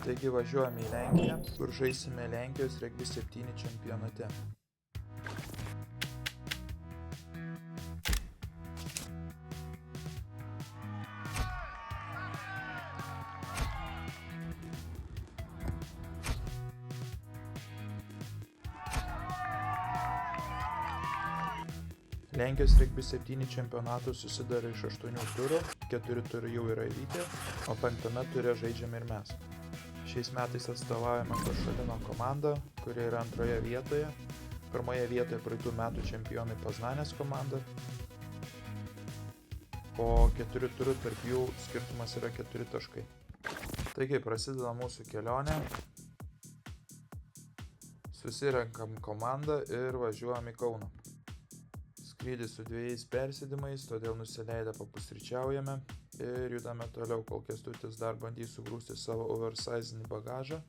Taigi važiuojame į Lenkiją, kur žaisime Lenkijos regbio 7 čempionate. Lenkijos regbio 7 čempionatų susidaro iš 8 turų, 4 turai jau yra įvykę, o 5 ture žaidžiame ir mes. Šiais metais atstovaujame Košalino komandą, kuri yra antroje vietoje. Pirmoje vietoje praeitų metų čempionai Poznanės komanda. Po 4 turų tarp jų skirtumas yra 4 taškai. Taigi prasideda mūsų kelionė. Susirenkam komandą ir važiuojam į Kauną. Skrydis su 2 persėdimais, todėl nusileidę papusryčiaujame ir judame toliau, kol Kęstutis dar bandys sugrūsti savo oversizinį bagažą.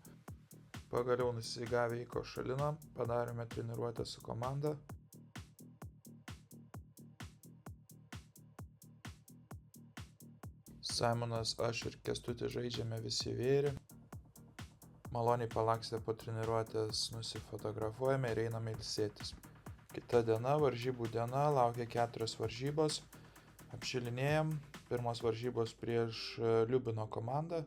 Pagaliau nusigavę į Košaliną, padarėme treniruotę su komanda. Simonas, aš ir Kęstutis žaidžiame visi vėrį. Maloniai palakstę po treniruotės nusifotografuojame ir einame ilsėtis. Kita diena, varžybų diena, laukia 4 varžybos. Apšilinėjam. Pirmos varžybos prieš Liubino komandą.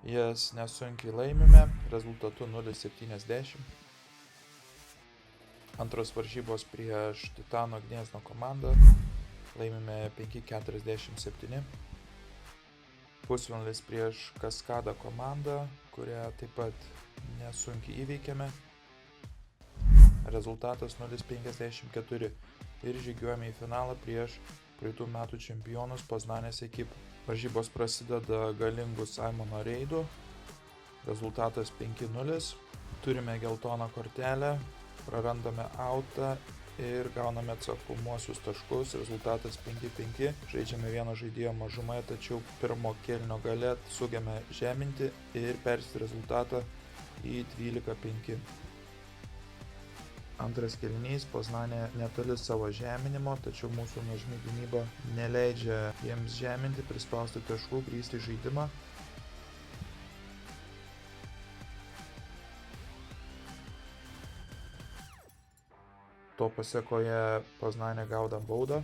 Jas nesunkiai laimime, rezultatu 0-70. Antros varžybos prieš Titano Gniezno komandą. Laimime 5-47. Pusfinalis prieš Kaskadą komandą, kurią taip pat nesunkiai įveikėme. Rezultatas 0-54 ir žygiuojame į finalą prieš praeitų metų čempionus Poznanės ekipą. Varžybos prasideda galingų Simono reidu. Rezultatas 5-0. Turime geltoną kortelę, prarandame autą ir gauname atsakomuosius taškus. Rezultatas 5-5. Žaidžiame vieno žaidėjo mažumoje, tačiau pirmo kėlinio gale sugebame žeminti ir persisti rezultatą į 12-5. Antras kėlinys, Poznanė netoli savo žeminimo, tačiau mūsų nuožmi gynyba neleidžia jiems žeminti, prispausti taškų, grįsti žaidimą. To pasekoje Poznanė gauda baudą.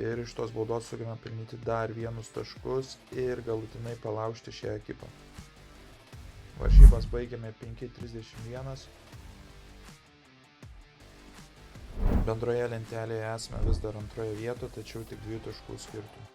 Ir iš tos baudos sugebame pelnyti dar vienus taškus ir galutinai palaužti šią ekipą. Varžybas baigėme 5-31. Bendroje lentelėje esame vis dar antroje vietoje, tačiau tik 2 taškų skirtumų.